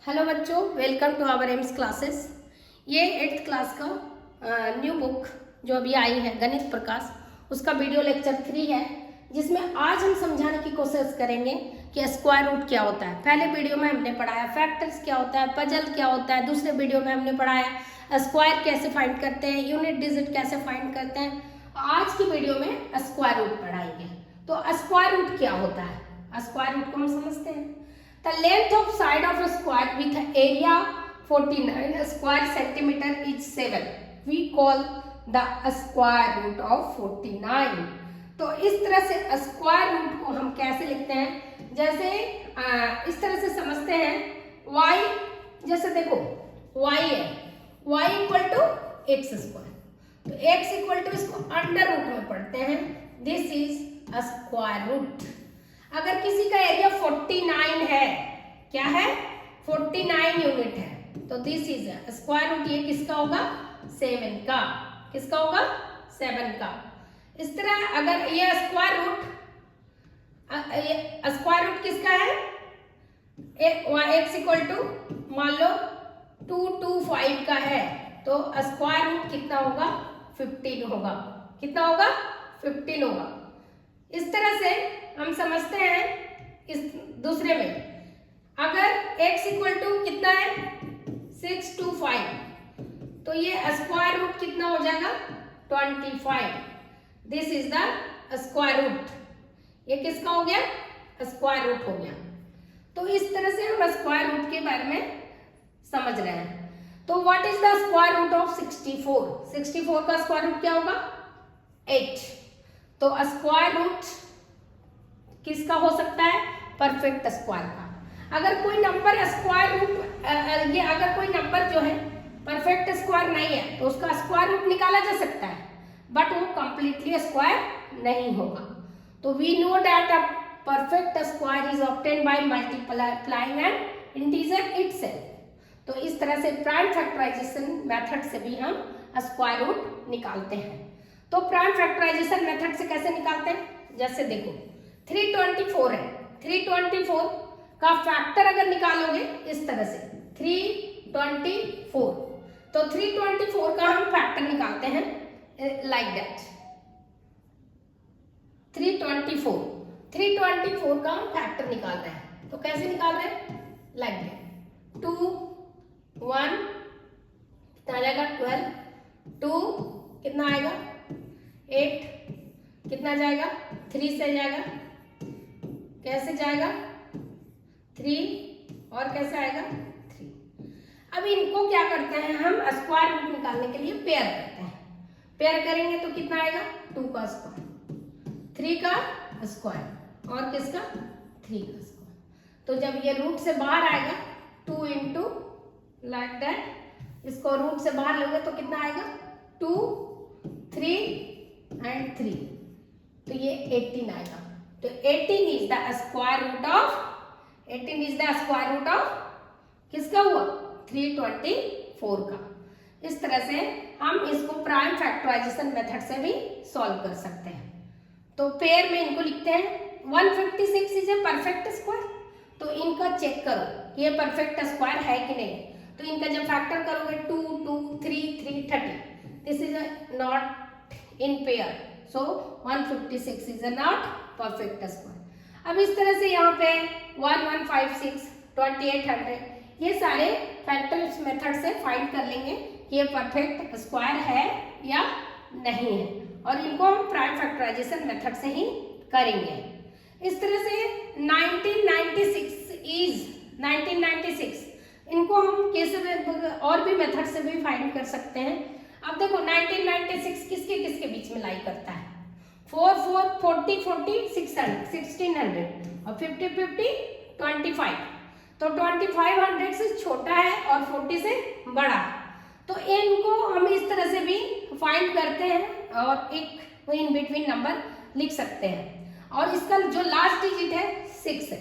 Hello बच्चों, welcome to our Aims classes. ये 8th class का न्यू बुक जो अभी आई है गणित प्रकाश, उसका वीडियो लेक्चर 3 है, जिसमें आज हम समझाने की कोशिश करेंगे कि स्क्वायर रूट क्या होता है। पहले वीडियो में हमने पढ़ाया फैक्टर्स क्या होता है, पजल क्या होता है। दूसरे वीडियो में हमने पढ़ाया स्क्वायर कैसे फाइंड करते हैं, यूनिट डिजिट कैसे फाइंड करते हैं। आज की वीडियो में स्क्वायर रूट पढ़ाएंगे। तो स्क्वायर रूट क्या होता है, स्क्वायर रूट को हम समझते हैं। The length of side of a square with area 49 square centimeter is 7. We call the square root of 49. तो इस तरह से स्क्वायर रूट को हम कैसे लिखते हैं, जैसे इस तरह से समझते हैं। y, जैसे देखो y है, y equal to x square, तो x इक्वल टू इसको अंडर रूट में पढ़ते हैं। This is a square root. अगर किसी का एरिया 49 है, क्या है 49 यूनिट है, तो दिस इज स्क्वायर रूट। ये किसका होगा 7 का, किसका होगा 7 का। इस तरह अगर ये स्क्वायर रूट किसका है, x इक्वल टू मान लो 225 का है, तो स्क्वायर रूट कितना होगा 15 होगा। कितना होगा 15 होगा। इस तरह से हम समझते हैं। इस दूसरे में अगर x इक्वल टू कितना है 625, तो ये स्क्वायर रूट कितना हो जाएगा 25। This is the square root. ये किसका हो गया स्क्वायर रूट हो गया। तो इस तरह से हम स्क्वायर रूट के बारे में समझ रहे हैं। तो what is the square root of 64? 64 का स्क्वायर रूट क्या होगा 8। तो स्क्वायर रूट किसका हो सकता है परफेक्ट स्क्वायर का। अगर कोई नंबर स्क्वायर रूट ये अगर कोई नंबर जो है परफेक्ट स्क्वायर नहीं है, तो उसका स्क्वायर रूट निकाला जा सकता है, बट वो कंप्लीटली स्क्वायर नहीं होगा। तो we know that a perfect square is obtained by multiplying an integer itself. तो इस तरह से प्राइम फैक्टराइजेशन मेथड से भी हम स्क्वायर रूट निकालते हैं। तो प्राइम फैक्टराइजेशन मेथड से कैसे निकालते हैं, जैसे देखो 324 है, 324 का फैक्टर अगर निकालोगे इस तरह से 324, तो 324 का हम फैक्टर निकालते हैं लाइक दैट। 324 का हम फैक्टर निकाल रहे हैं, तो कैसे निकाल रहे हैं लाइक दैट। 2 1 कितना आ जाएगा 12, 2 कितना आएगा 8, कितना जाएगा 3 से जाएगा, कैसे जाएगा 3 और कैसे आएगा 3। अब इनको क्या करते हैं हम स्क्वायर रूट निकालने के लिए पेयर करते हैं। पेयर करेंगे तो कितना आएगा 2 का स्क्वायर, 3 का स्क्वायर और किसका 3 का स्क्वायर। तो जब ये रूट से बाहर आएगा 2 इंटू लाइक दैट, इसको रूट से बाहर लोगे तो कितना आएगा 2 3 एंड 3, तो ये 18 आएगा। तो 18 is the square root of, 18 is the square root of किसका हुआ 324 का। इस तरह से हम इसको प्राइम फैक्टराइजेशन मेथड से भी सॉल्व कर सकते हैं। तो पेयर में इनको लिखते हैं 156 इज ए परफेक्ट स्क्वायर। तो इनका चेक करो कि ये परफेक्ट स्क्वायर है कि नहीं। तो इनका जब फैक्टर करोगे 2 2 3 3 30, this is not in pair, so 156 is not perfect square. अब इस तरह से यहाँ पे 1156 2800 ये सारे फैक्टर्स मेथड से फाइंड कर लेंगे कि ये परफेक्ट स्क्वायर है या नहीं है, और इनको हम प्राइम फैक्टराइजेशन मेथड से ही करेंगे। इस तरह से 1996 इनको हम कैसे और भी मेथड से भी फाइंड कर सकते हैं। अब देखो 1996 किसके किसके बीच में लाई करता है 4 4 40 40 600 1600 और 50 50 25। तो 2500 से छोटा है और 40 से बड़ा है, तो इनको हम इस तरह से भी फाइंड करते हैं और एक इन बिटवीन नंबर लिख सकते हैं। और इसका जो लास्ट डिजिट है 6 है,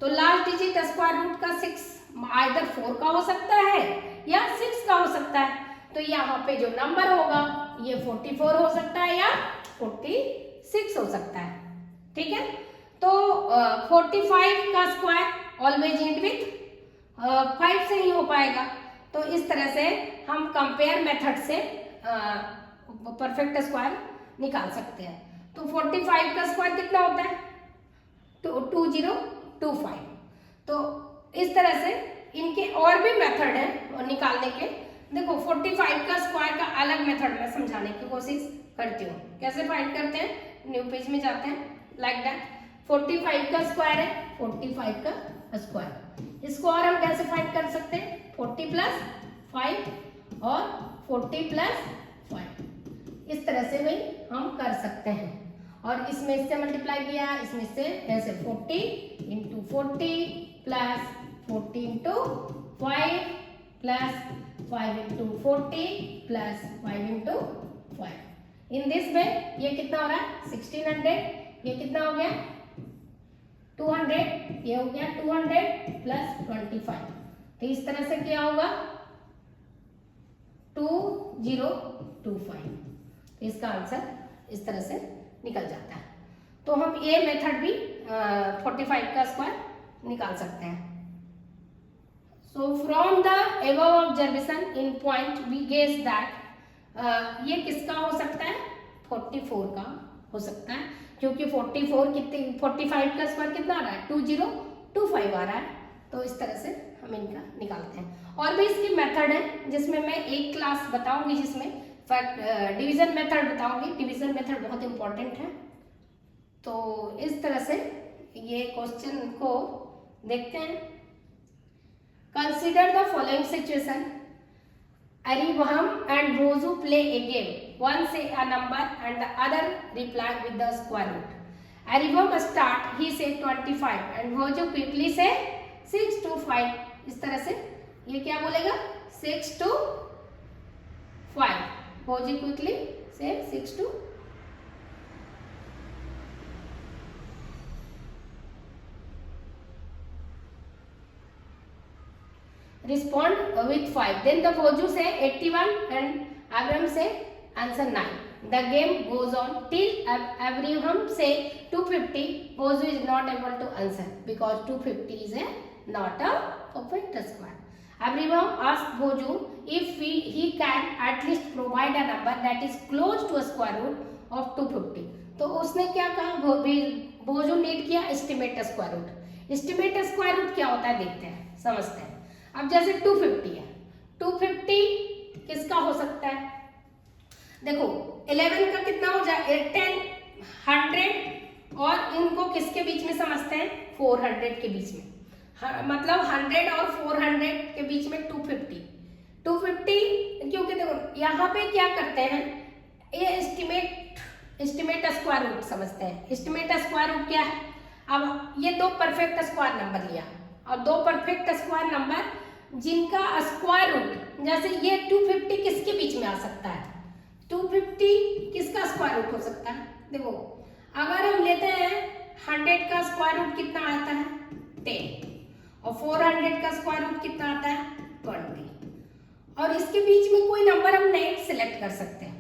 तो लास्ट डिजिट स्क्वायर रूट का 6 आइदर 4 का हो सकता है या 6 का हो सकता है। तो यहाँ पे जो नंबर होगा ये 44 हो सकता है या 46 हो सकता है। ठीक है, तो 45 का स्क्वायर ऑलवेज एंड विथ 5 से ही हो पाएगा। तो इस तरह से हम कंपेयर मेथड से परफेक्ट स्क्वायर निकाल सकते हैं। तो 45 का स्क्वायर कितना होता है? 2025। तो इस तरह से इनके और भी मेथड है निकालने के। देखो 45 का स्क्वायर का अलग मेथड मैं समझाने की कोशिश करती हूँ। कैसे फाइंड करते हैं? न्यू पेज में जाते हैं, लाइक दैट। 45 का स्क्वायर है 45 का स्क्वायर। इसको और हम कैसे फाइंड कर सकते हैं? 40 प्लस 5 और 40 प्लस 5, इस तरह से भी हम कर सकते हैं। और इसमें इससे मल्टीप्लाई किया, इसमें से ऐसे 40 into 40 plus 40 into 5 plus 5 into 40 plus 5 into 5। In this way ये कितना हो रहा है? 1600। ये कितना हो गया? 200। ये हो गया 200 प्लस 25। तो इस तरह से क्या होगा? 2025। तो इसका आंसर इस तरह से निकल जाता है। तो हम ये मेथड भी 45 का स्क्वायर निकाल सकते हैं। So from the above observation in point we guess that ये किसका हो सकता है? 44 का हो सकता है, क्योंकि 44 कितने 45 का स्क्वायर कितना आ रहा है? 2025 आ रहा है। तो इस तरह से हम इनका निकालते हैं। और भी इसकी मेथड है जिसमें मैं एक क्लास बताऊंगी, जिसमें डिवीजन मेथड बताऊंगी। डिवीजन मेथड बहुत इंपॉर्टेंट है। तो इस तरह से ये क्वेश्चन को देखते हैं। Consider the following situation. Aribham and Bozu play a game. One say a number and the other reply with the square root. Aribham start, he say 25 and Bozu quickly say 6 to 5. इस तरह से ये क्या बोलेगा? 6 to 5. Bozu quickly say 6 to 5. Respond with 5. Then the Bozu say 81 and Abraham say answer 9. The game goes on till Abraham say 250. Bozu is not able to answer because 250 is not a perfect square. Abraham asked Bozu if he can at least provide a number that is close to a square root of 250. तो उसने क्या कहा? बोजू need किया estimate square root. Estimate square root क्या होता है देखते हैं, समझते हैं। अब जैसे 250 है, 250 किसका हो सकता है? देखो 11 का कितना हो जाए? 10, 100 और इनको किसके बीच में समझते हैं? 400 के बीच में। मतलब 100 और 400 के बीच में 250। क्योंकि देखो यहाँ पे क्या करते हैं, ये एस्टिमेट स्क्वायर रूट समझते हैं। एस्टिमेट स्क्वायर रूट क्या है? अब ये दो परफेक्ट स्क्वायर नंबर लिया और दो परफेक्ट स्क्वायर नंबर जिनका स्क्वायर रूट, जैसे ये 250 किसके बीच में आ सकता है? 250 किसका स्क्वायर रूट हो सकता है? देखो अगर हम लेते हैं 100 का स्क्वायर रूट कितना आता है? 10 और 400 का स्क्वायर रूट कितना आता है? 20। और इसके बीच में कोई नंबर हम नहीं सिलेक्ट कर सकते हैं,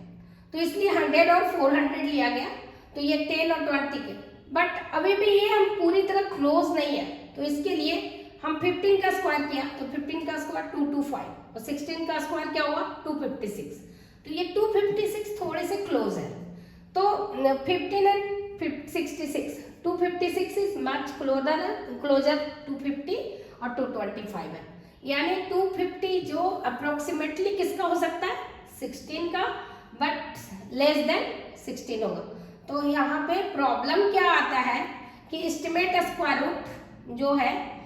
तो इसलिए 100 और 400 लिया गया। तो ये 10 और 20 के, बट अभी भी ये हम पूरी तरह क्लोज नहीं है। तो इसके लिए हम 15 का स्क्वायर किया, तो 15 का स्क्वायर 225 और 16 का स्क्वायर क्या हुआ? 256। तो ये 256 थोड़े से क्लोज है। तो 15 एंड 66, 256 इज मच क्लोजर 250 और 225 है। यानी 250 जो अप्रोक्सीमेटली किसका हो सकता है? 16 का, बट लेस देन 16 होगा। तो यहाँ पे प्रॉब्लम क्या आता है कि एस्टिमेट स्क्वायर रूट जो है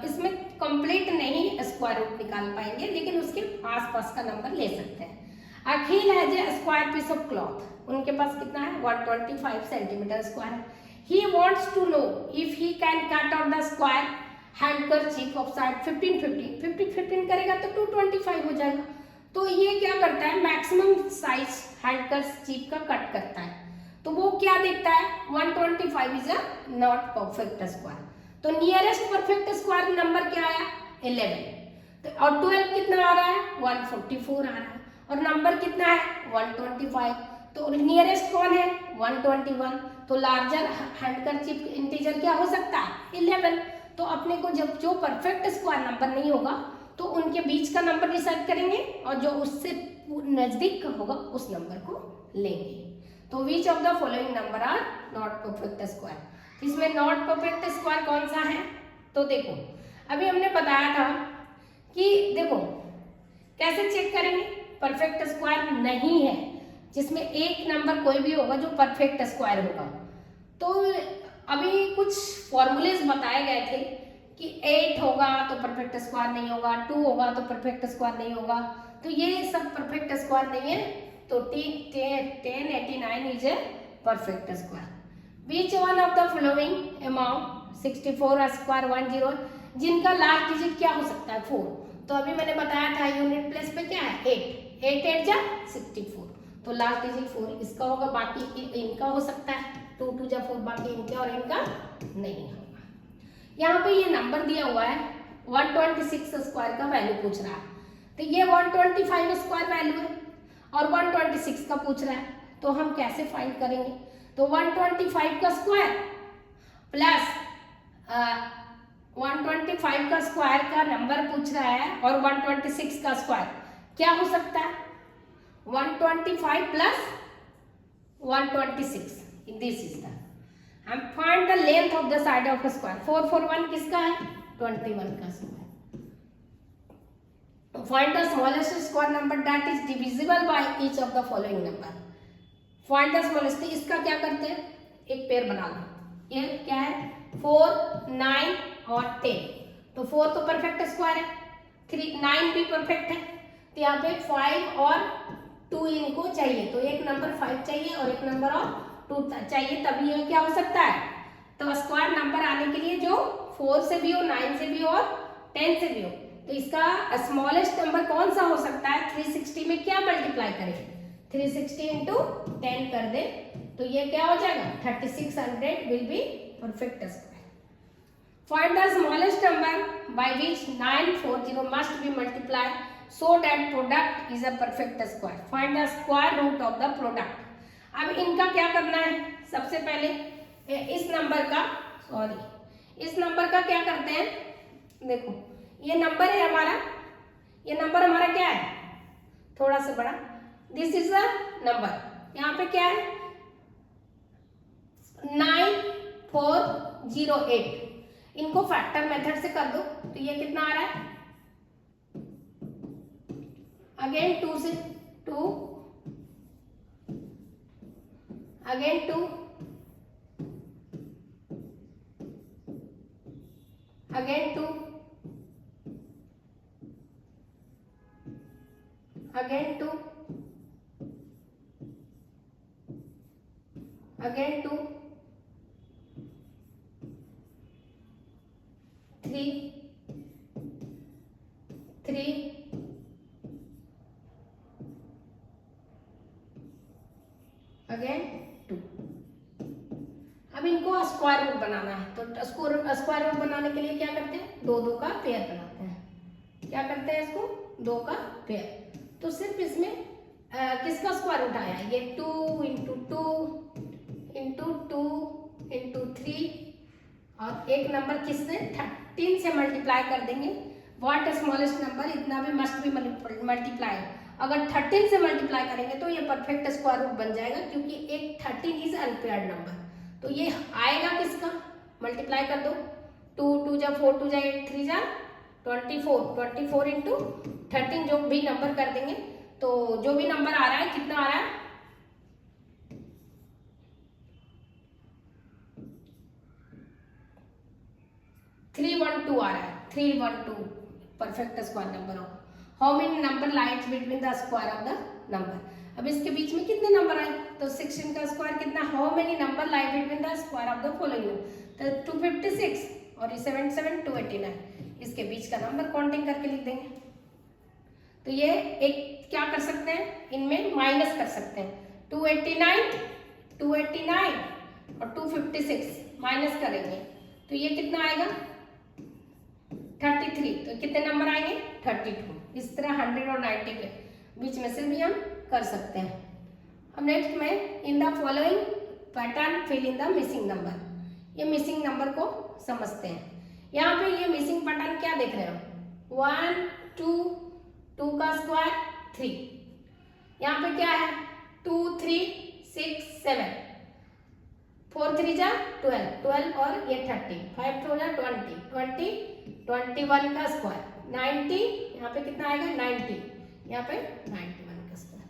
इसमें कंप्लीट नहीं स्क्वायर रूट निकाल पाएंगे, लेकिन उसके आसपास का नंबर ले सकते हैं। अखिल है जो स्क्वायर पीस ऑफ क्लॉथ, उनके पास कितना है? 125 सेंटीमीटर स्क्वायर है। He wants to know if he can cut out the square handkerchief of side 15 करेगा तो 225 हो जाएगा। तो ये क्या करता है? मैक्सिमम साइज हैंडकरचीफ का कट करता है। तो वो क्या देखता है? 125 is a not perfect square. तो नियरेस्ट परफेक्ट स्क्वायर नंबर क्या आया? 11। तो और 12 कितना आ रहा है? 144 आ रहा है। और नंबर कितना है? 125। तो नियरेस्ट कौन है? 121। तो लार्जर हैंडकरचीफ इंटीजर क्या हो सकता है? 11। तो तो अपने को जब जो परफेक्ट स्क्वायर नंबर नहीं होगा तो उनके बीच का नंबर डिसाइड करेंगे और जो उससे नजदीक का होगा उस नंबर को लेंगे। तो which of the following number are not perfect square. इसमें नॉट परफेक्ट स्क्वायर कौन सा है, तो देखो अभी हमने बताया था कि देखो कैसे चेक करेंगे परफेक्ट स्क्वायर नहीं है, जिसमें एक नंबर कोई भी होगा जो परफेक्ट स्क्वायर होगा। तो अभी कुछ फॉर्मूलेज बताए गए थे कि 8 होगा तो परफेक्ट स्क्वायर नहीं होगा, 2 होगा तो परफेक्ट स्क्वायर नहीं होगा, तो ये सब परफेक्ट स्क्वायर नहीं है। तो 1089 is a perfect square. Which one of the following amount 64 square 10, जिनका लास्ट डिजिट क्या हो सकता है 4। तो अभी मैंने बताया था यूनिट प्लेस पे क्या है 8, 8 8 जा 64, तो लास्ट डिजिट 4 इसका होगा, बाकी इनका हो सकता है 2 2 जा 4, बाकी इनका और इनका नहीं होगा। यहाँ पे ये नंबर दिया हुआ है 126 स्क्वायर का वैल्यू पूछ रहा है, तो ये 125 स्क्वायर वैल्यू है और 126 का पूछ रहा है, तो हम कैसे फाइंड करेंगे। तो 125 का स्क्वायर प्लस 125 का स्क्वायर का नंबर पूछ रहा है और 126 का स्क्वायर क्या हो सकता है 125 प्लस 126, दिस इज द हम find the length of the side of square. 441 किसका है 21 का square. Find the smallest square number that is divisible by each of the following number. Find the smallest, इसका क्या करते हैं एक पेयर बना लो। ये क्या है 4 9 और 10, तो 4 तो परफेक्ट स्क्वायर है, 3 9 भी परफेक्ट है, तो यहाँ पे 5 और 2 इनको चाहिए, तो एक नंबर 5 चाहिए और एक नंबर और 2 चाहिए, तभी ये क्या हो सकता है। तो स्क्वायर नंबर आने के लिए जो 4 से भी हो 9 से भी हो और 10 से भी हो, तो इसका स्मॉलेस्ट नंबर कौन सा हो सकता है 360 में क्या मल्टीप्लाई करें 360 इंटू 10 कर दे, तो ये क्या हो जाएगा 3600 will be perfect square. Find the smallest number by which 940 must be multiply so that product is a perfect square. Find the square root of the product. अब इनका क्या करना है, सबसे पहले इस नंबर का क्या करते हैं, देखो ये नंबर है हमारा, ये नंबर हमारा क्या है थोड़ा सा बड़ा, दिस इज द नंबर, यहाँ पे क्या है 9408, इनको फैक्टर मेथड से कर दो, तो ये कितना आ रहा है अगेन 2 से 2 again 2 again 2 again 2 again 2 3 3 again 2। अब इनको स्क्वायर रूट बनाना है, तो स्क्वायर रूट बनाने के लिए क्या करते हैं 2 2 का पेयर बनाते हैं। क्या करते हैं इसको 2 का पेयर, तो सिर्फ इसमें किसका स्क्वायर रूट आया ये 2 इंटू 2 इंटू 2 इंटू 3 और एक नंबर किससे 13 से मल्टीप्लाई कर देंगे। व्हाट स्मॉलेस्ट नंबर, इतना भी मस्ट भी मल्टीप्लाई, अगर 13 से मल्टीप्लाई करेंगे तो ये परफेक्ट स्क्वायर रूट बन जाएगा, क्योंकि एक 13 इज अनपेयर्ड नंबर, तो ये आएगा किसका मल्टीप्लाई कर दो 2 2 जा 4 2 जा 8 3 जा 24 इंटू 13 जो भी नंबर कर देंगे, तो जो भी नंबर आ रहा है कितना आ रहा है 312 आ रहा है, 312 परफेक्ट स्क्वायर नंबर हो। How many number lies between the square of the number. अब इसके बीच में कितने नंबर आए, तो 16 का स्क्वायर कितना, how many number lie between the square of the following, तो 256 और 77 289, इसके बीच का नंबर काउंटिंग करके लिख देंगे। तो ये एक क्या कर सकते हैं इनमें माइनस कर सकते हैं, 289 और 256 माइनस करेंगे तो ये कितना आएगा 33, तो कितने नंबर आएंगे 32। इस तरह 100 और 90 के बीच में से भी हम कर सकते हैं। अब नेक्स्ट में in the following pattern fill in the missing number, ये मिसिंग नंबर को समझते हैं। यहाँ पे ये मिसिंग पैटर्न क्या देख रहे हो, 1 2 2 का स्क्वायर 3, यहाँ पे क्या है 2 3 6 7, 4 3 जा 12 12 और ये 30, 5 2 जा 20 20 21 का स्क्वायर 90, यहाँ पे कितना आएगा 90, यहाँ पे 91 का square.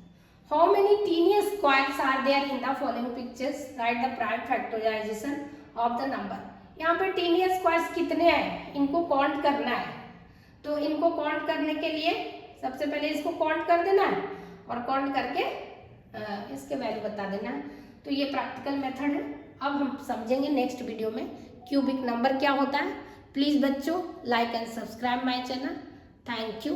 How many tiny squares are there in the following pictures, write the prime factorisation of the number. यहाँ पे टीनी स्क्वायर्स कितने हैं, इनको काउंट करना है। तो इनको काउंट करने के लिए सबसे पहले इसको काउंट कर देना है और काउंट करके इसके वैल्यू बता देना है। तो ये प्रैक्टिकल मेथड है। अब हम समझेंगे नेक्स्ट वीडियो में क्यूबिक नंबर क्या होता है। प्लीज़ बच्चों like and subscribe my channel. Thank you.